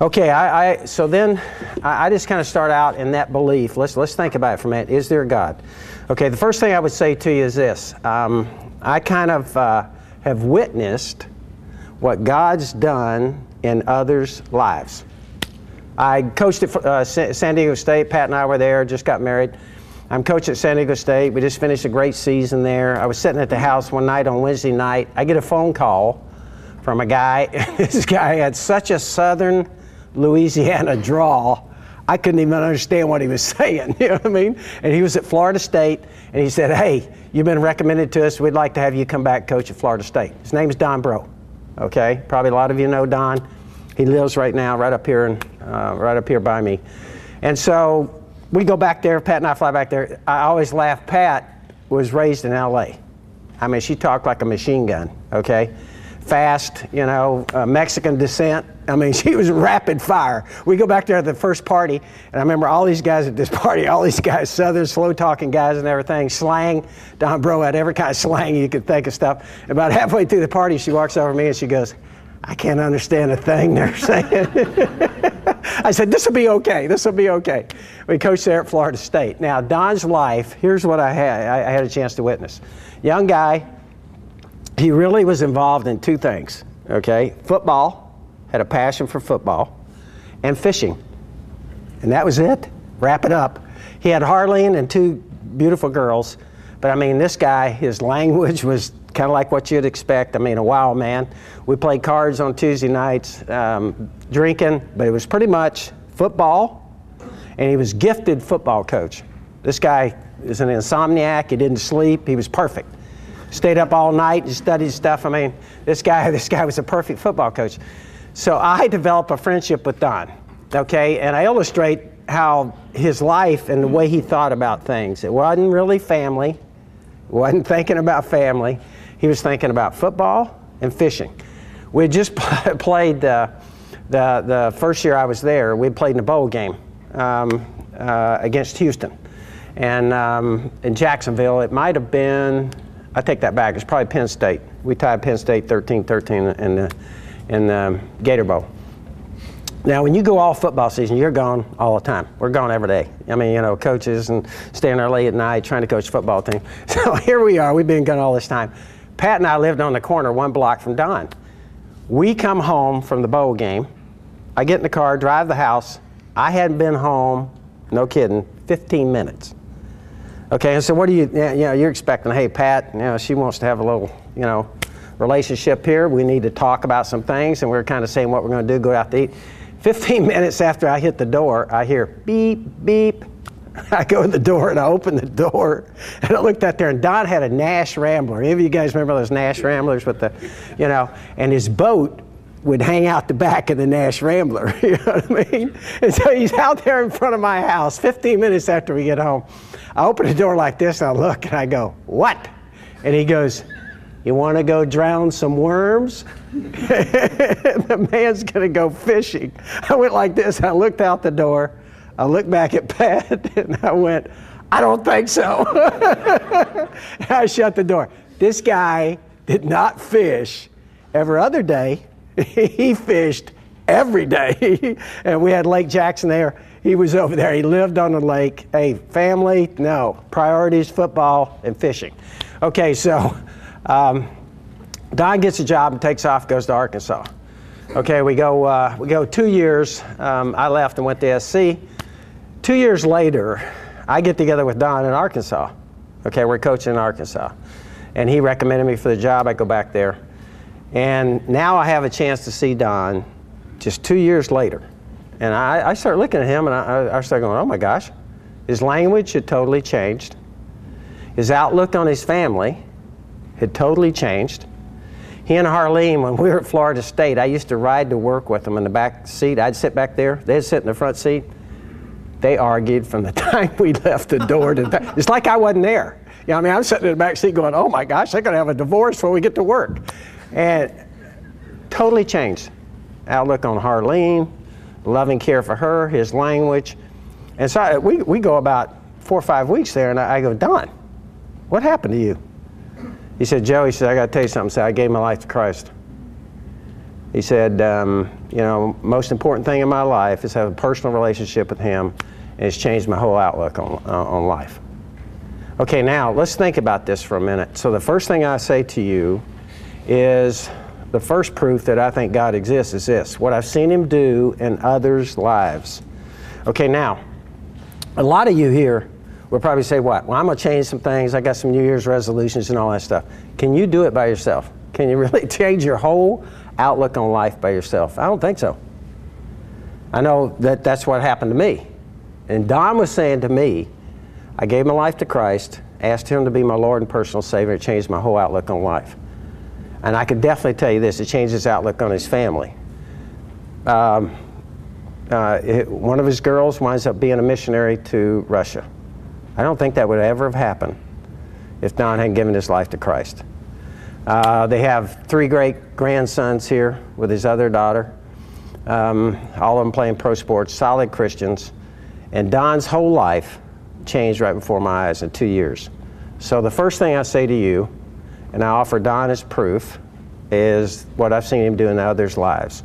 Okay, so then I just kind of start out in that belief. Let's think about it for a minute. Is there a God? Okay, the first thing I would say to you is this. I kind of have witnessed what God's done in others' lives. I coached at San Diego State. Pat and I were there, just got married. I'm coaching at San Diego State. We just finished a great season there. I was sitting at the house one night on Wednesday night. I get a phone call from a guy. This guy had such a southern Louisiana drawl, I couldn't even understand what he was saying, you know what I mean? And he was at Florida State, and he said, hey, you've been recommended to us. We'd like to have you come back coach at Florida State. His name is Don Bro, okay? Probably a lot of you know Don. He lives right now right up here by me. And so we go back there, Pat and I fly back there. I always laugh, Pat was raised in L.A. I mean, she talked like a machine gun, okay? Fast, you know, Mexican descent. I mean, she was rapid fire. We go back there at the first party, and I remember all these guys at this party, all these guys, Southern, slow-talking guys and everything, slang. Don Bro had every kind of slang you could think of stuff. About halfway through the party, she walks over to me and she goes, I can't understand a thing they're saying. I said, this will be okay. This will be okay. We coached there at Florida State. Now, Don's life, here's what I had a chance to witness. Young guy, he really was involved in two things, okay? Football, had a passion for football, and fishing. And that was it. Wrap it up. He had Harleen and two beautiful girls, but I mean, this guy, his language was kind of like what you'd expect. I mean, a wild man. We played cards on Tuesday nights, drinking, but it was pretty much football, and he was gifted football coach. This guy is an insomniac. He didn't sleep. He was perfect. Stayed up all night and studied stuff. I mean, this guy was a perfect football coach. So I developed a friendship with Don, okay? And I illustrate how his life and the way he thought about things. It wasn't really family. Wasn't thinking about family. He was thinking about football and fishing. We had just played the first year I was there, we played in a bowl game against Houston. And in Jacksonville, it might have been, I take that back, it's probably Penn State. We tied Penn State 13-13 in the Gator Bowl. Now, when you go all football season, you're gone all the time. We're gone every day. I mean, you know, coaches and staying there late at night trying to coach football team. So here we are. We've been gone all this time. Pat and I lived on the corner 1 block from Don. We come home from the bowl game. I get in the car, drive the house. I hadn't been home, no kidding, 15 minutes. Okay, and so what do you're expecting, hey, Pat, you know, she wants to have a little, you know, relationship here. We need to talk about some things, and we're kind of saying what we're going to do, go out to eat. 15 minutes after I hit the door, I hear beep, beep. I go in the door and I open the door and I looked out there, and Don had a Nash Rambler. Any of you guys remember those Nash Ramblers with the, you know, and his boat would hang out the back of the Nash Rambler, you know what I mean? And so he's out there in front of my house 15 minutes after we get home. I open the door like this and I look and I go, what? And he goes, you want to go drown some worms? The man's going to go fishing. I went like this. I looked out the door. I looked back at Pat, and I went, I don't think so. And I shut the door. This guy did not fish every other day. He fished every day. And we had Lake Jackson there. He was over there. He lived on the lake. Hey, family, no. Priorities, football, and fishing. Okay, so Don gets a job and takes off, goes to Arkansas. Okay, we go 2 years. I left and went to SC. 2 years later, I get together with Don in Arkansas. Okay, we're coaching in Arkansas. And he recommended me for the job. I go back there. And now I have a chance to see Don just 2 years later. And I start looking at him and I start going, oh my gosh. His language had totally changed. His outlook on his family had totally changed. He and Harleen, when we were at Florida State, I used to ride to work with them in the back seat. I'd sit back there. They'd sit in the front seat. They argued from the time we left the door to the back. It's like I wasn't there. You know, I mean, I'm sitting in the back seat going, oh my gosh, they're going to have a divorce when we get to work. And totally changed. Outlook on Harleen, loving care for her, his language. And so we go about 4 or 5 weeks there, and I go, Don, what happened to you? He said, Joe, he said, I got to tell you something. He said, I gave my life to Christ. He said, you know, most important thing in my life is have a personal relationship with Him, and it's changed my whole outlook on life. Okay, now let's think about this for a minute. So the first thing I say to you is the first proof that I think God exists is this: what I've seen Him do in others' lives. Okay, now, a lot of you here will probably say, what? Well, I'm going to change some things. I got some New Year's resolutions and all that stuff. Can you do it by yourself? Can you really change your whole outlook on life by yourself? I don't think so. I know that that's what happened to me. And Don was saying to me, I gave my life to Christ, asked Him to be my Lord and personal Savior. It changed my whole outlook on life. And I can definitely tell you this, it changed his outlook on his family. One of his girls winds up being a missionary to Russia. I don't think that would ever have happened if Don hadn't given his life to Christ. They have 3 great grandsons here with his other daughter. All of them playing pro sports, solid Christians. And Don's whole life changed right before my eyes in 2 years. So the first thing I say to you, and I offer Don as proof, is what I've seen him do in others' lives.